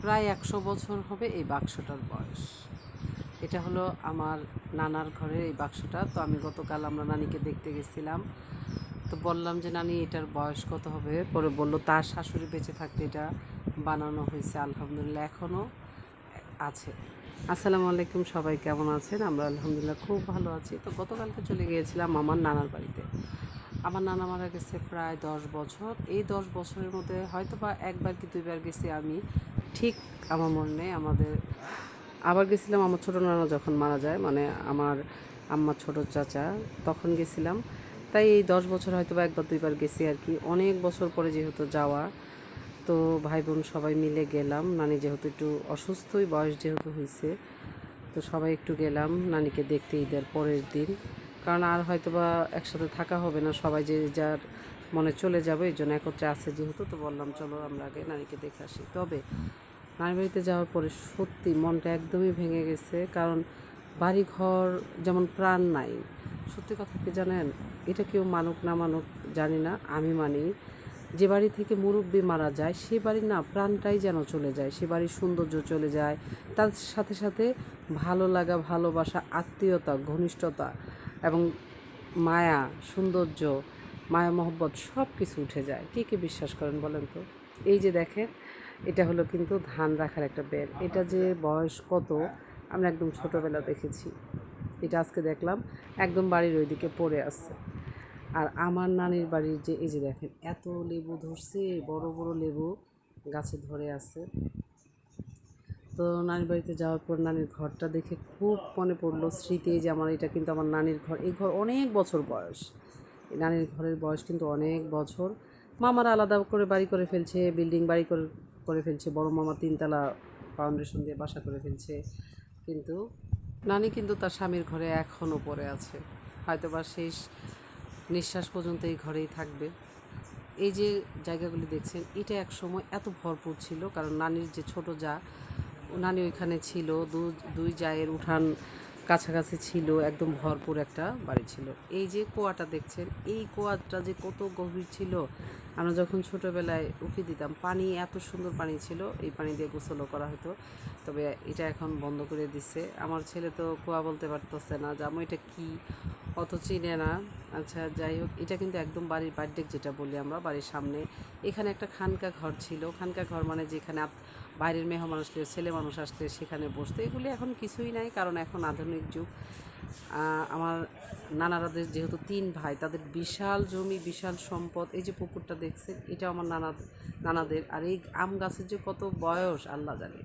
প্রায় 100 বছর হবে এই বাক্সটার বয়স। এটা হলো আমার নানার ঘরের এই বাক্সটা। তো আমি গতকাল আমরা নানিকে দেখতে গেছিলাম, তো বললাম যে নানি এটার বয়স কত হবে। পরে বলল তার শাশুড়ি বেঁচে থাকতে এটা বানানো হয়েছে, আলহামদুলিল্লাহ এখনও আছে। আসসালামু আলাইকুম, সবাই কেমন আছেন? আমরা আলহামদুলিল্লাহ খুব ভালো আছি। তো গতকালকে চলে গিয়েছিলাম আমার নানার বাড়িতে। আমার নানা মারা গেছে প্রায় 10 বছর। এই 10 বছরের মধ্যে হয়তো বা একবার কি দুইবার গেছি আমি, ঠিক আমার মনে নেই। আবার গেছিলাম আমার ছোটো নানা যখন মারা যায়, মানে আমার আম্মার ছোটো চাচা, তখন গেছিলাম। তাই এই 10 বছর হয়তো বা একবার দুইবার গেছি আর কি। অনেক বছর পরে যেহেতু যাওয়া, তো ভাই বোন সবাই মিলে গেলাম। নানি যেহেতু একটু অসুস্থই, বয়স যেহেতু হয়েছে, তো সবাই একটু গেলাম নানিকে দেখতে ঈদের পরের দিন। কারণ আর হয়তো বা একসাথে থাকা হবে না, সবাই যে যার মনে চলে যাবে, এই জন্য একত্রে আছে যেহেতু, তো বললাম চলো আমরা আগে নানিকে দেখে আসি। তবে নানির বাড়িতে যাওয়ার পরে সত্যি মনটা একদমই ভেঙে গেছে। কারণ বাড়ি ঘর যেমন প্রাণ নাই, সত্যি কথা কি জানেন, এটা কেউ মানুক না মানুক জানি না, আমি মানি। যে বাড়ি থেকে মুরব্বি মারা যায় সে বাড়ির না প্রাণটাই যেন চলে যায়, সে বাড়ির সৌন্দর্য চলে যায়, তার সাথে সাথে ভালো লাগা, ভালোবাসা, আত্মীয়তা, ঘনিষ্ঠতা এবং মায়া, সৌন্দর্য, মায়া মহব্বত সব কিছু উঠে যায়। কে কে বিশ্বাস করেন বলেন তো? এই যে দেখেন, এটা হলো কিন্তু ধান রাখার একটা বেল। এটা যে বয়স কত আমরা একদম ছোটোবেলা দেখেছি, এটা আজকে দেখলাম একদম বাড়ির ওইদিকে পড়ে আছে। আর আমার নানির বাড়ির যে এই যে দেখেন এত লেবু ধরছে, বড় বড় লেবু গাছে ধরে আছে। তো নানির বাড়িতে যাওয়ার পর নানির ঘরটা দেখে খুব মনে পড়লো স্মৃতি, যে আমার এটা কিন্তু আমার নানির ঘর। এই ঘর অনেক বছর বয়স, এই নানির ঘরের বয়স কিন্তু অনেক বছর। মামারা আলাদা করে বাড়ি করে ফেলছে, বিল্ডিং বাড়ি করে করে ফেলছে, বড় মামা 3 তলা ফাউন্ডেশন দিয়ে বাসা করে ফেলছে, কিন্তু নানি কিন্তু তার স্বামীর ঘরে এখনও পড়ে আছে। হয়তো বা শেষ নিঃশ্বাস পর্যন্ত এই ঘরেই থাকবে। এই যে জায়গাগুলি দেখছেন, এটা এক সময় এত ভরপুর ছিল, কারণ নানির যে ছোট যা, নানি ওইখানে ছিল, দুই জায়ের উঠান কাছাকাছি ছিল, একদম ভরপুর একটা বাড়ি ছিল। এই যে কুয়াটা দেখছেন, এই কুয়াটা যে কত গভীর ছিল, আমরা যখন ছোটোবেলায় উঁকি দিতাম, পানি এত সুন্দর পানি ছিল, এই পানি দিয়ে গোসলও করা হতো। তবে এটা এখন বন্ধ করে দিছে। আমার ছেলে তো কুয়া বলতে পারতেছে না, যে আমি এটা কী, অত চিনে না। আচ্ছা যাই হোক, এটা কিন্তু একদম বাড়ির বাড্ডেক যেটা বলি আমরা, বাড়ির সামনে এখানে একটা খানকা ঘর ছিল। খানকা ঘর মানে যেখানে বাইরের মেহমান আসলে, ছেলে মানুষ আসলে সেখানে বসতো। এগুলি এখন কিছুই নাই, কারণ এখন আধুনিক যুগ। আমার নানারাদের যেহেতু 3 ভাই, তাদের বিশাল জমি, বিশাল সম্পদ। এই যে পুকুরটা দেখছেন, এটা আমার নানাদের। আর এই আম গাছের যে কত বয়স আল্লাহ জানে।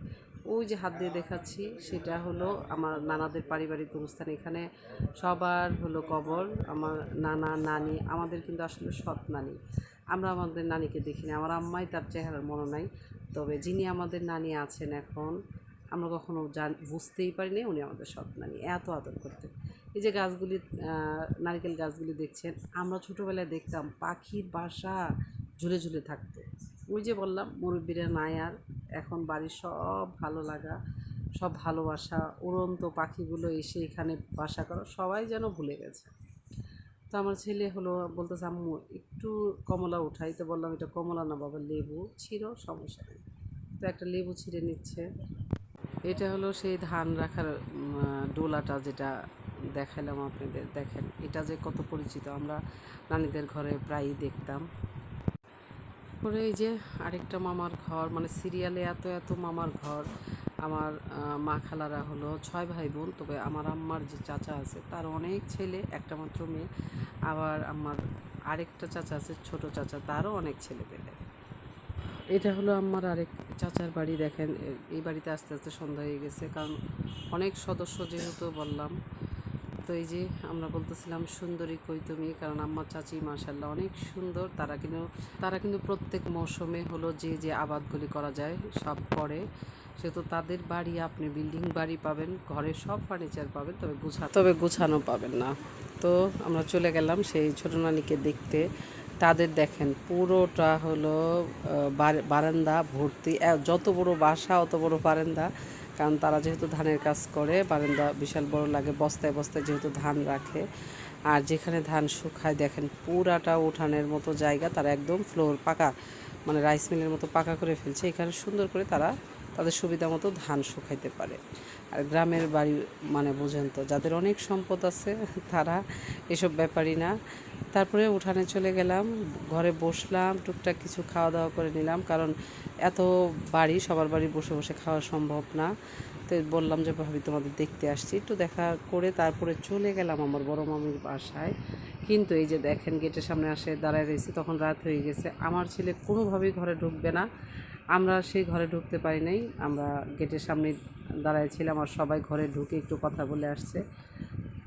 ওই যে হাত দিয়ে দেখাচ্ছি, সেটা হলো আমার নানাদের পারিবারিক গুরুস্থান। এখানে সবার হলো কবর। আমার নানা নানি আমাদের কিন্তু আসলে সৎ নানি, আমরা আমাদের নানিকে দেখিনি। আমার আম্মাই তার চেহারার মনে নাই, তবে যিনি আমাদের নানি আছেন এখন, আমরা কখনো বুঝতেই পারিনি উনি আমাদের সৎ নানি, এত আদর করতেন। এই যে গাছগুলি, নারকেল গাছগুলি দেখছেন, আমরা ছোটোবেলায় দেখতাম পাখির বাসা ঝুলে ঝুলে থাকতো। ওই যে বললাম মুরব্বীরা নাই আর, এখন বাড়ির সব ভালো লাগা, সব ভালোবাসা, উড়ন্ত পাখিগুলো এসে এখানে বাসা করা সবাই যেন ভুলে গেছে। তো আমার ছেলে হলো বলতেছে আম্মু একটু কমলা উঠাই, তো বললাম এটা কমলা না বাবা, লেবু ছিঁড়ো, সমস্যা নেই। তো একটা লেবু ছিঁড়ে নিচ্ছে। এটা হলো সেই ধান রাখার ডোলাটা, যেটা দেখালাম আপনাদের। দেখেন এটা যে কত পরিচিত, আমরা নানিদের ঘরে প্রায়ই দেখতাম। পরে এই যে আরেকটা মামার ঘর, মানে সিরিয়ালে এত এত মামার ঘর। আমার মা খালারা হলো 6 ভাই বোন, তবে আমার আম্মার যে চাচা আছে তার অনেক ছেলে, একটা মাত্র মেয়ে। আবার আমার আরেকটা চাচা আছে, ছোট চাচা, তারও অনেক ছেলে পেলে। এটা হলো আমার আরেক চাচার বাড়ি। দেখেন এই বাড়িতে আস্তে আস্তে সন্ধ্যা হয়ে গেছে, কারণ অনেক সদস্য যেহেতু বললাম। তো এই যে আমরা বলতেছিলাম সুন্দরী কই তুমি, কারণ আম্মার চাচি মাশাল্লাহ অনেক সুন্দর। তারা কিন্তু প্রত্যেক মৌসুমে হলো যে যে আবাদগুলি করা যায় সব করে। সেহেতু তাদের বাড়ি আপনি বিল্ডিং বাড়ি পাবেন, ঘরের সব ফার্নিচার পাবেন, তবে গুছানো পাবেন না। তো আমরা চলে গেলাম সেই ছোটো নানিকে দেখতে। তাদের দেখেন পুরোটা হলো বারান্দা ভর্তি, যত বড় বাসা অত বড় বারান্দা। কারণ তারা যেহেতু ধানের কাজ করে, বারান্দা বিশাল বড় লাগে, বস্তায় বস্তায় যেহেতু ধান রাখে। আর যেখানে ধান শুকায় দেখেন পুরাটা উঠানের মতো জায়গা, তারা একদম ফ্লোর পাকা, মানে রাইস মিলের মতো পাকা করে ফেলছে। এখানে সুন্দর করে তারা তাদের সুবিধা মতো ধান শুকাইতে পারে। আর গ্রামের বাড়ি মানে বোঝেন তো, যাদের অনেক সম্পদ আছে তারা এসব ব্যাপারই না। তারপরে উঠানে চলে গেলাম, ঘরে বসলাম, টুকটাক কিছু খাওয়া দাওয়া করে নিলাম, কারণ এত বাড়ি, সবার বাড়ি বসে বসে খাওয়া সম্ভব না। তো বললাম যে ভাবি তোমাদের দেখতে আসছি, একটু দেখা করে তারপরে চলে গেলাম আমার বড় মামির বাসায়। কিন্তু এই যে দেখেন গেটের সামনে আসে দাঁড়ায় রয়েছি, তখন রাত হয়ে গেছে। আমার ছেলে কোনোভাবেই ঘরে ঢুকবে না, আমরা সেই ঘরে ঢুকতে পারি নাই। আমরা গেটের সামনে দাঁড়াইছিলাম আর সবাই ঘরে ঢুকে একটু কথা বলে আসছে।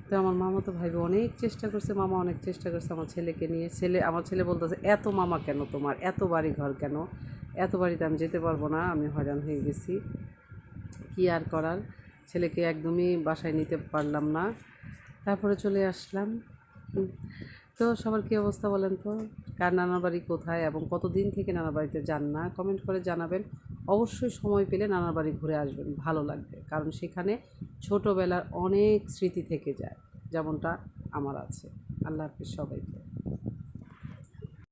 তো আমার মামা তো ভাইবে অনেক চেষ্টা করছে, মামা অনেক চেষ্টা করছে আমার ছেলেকে নিয়ে। আমার ছেলে বলতেছে এত মামা কেন তোমার, এত বাড়ি ঘর কেন, এত বাড়িতে আমি যেতে পারবো না, আমি হয়রান হয়ে গেছি। কী আর করার, ছেলেকে একদমই বাসায় নিতে পারলাম না। তারপরে চলে আসলাম। তো সবার কী অবস্থা বলেন তো, কার নানার বাড়ি কোথায় এবং কতদিন থেকে নানার বাড়িতে যান না, কমেন্ট করে জানাবেন। অবশ্যই সময় পেলে নানার বাড়ি ঘুরে আসবেন, ভালো লাগবে, কারণ সেখানে ছোটোবেলার অনেক স্মৃতি থেকে যায়, যেমনটা আমার আছে। আল্লাহ হাফিজ সবাইকে।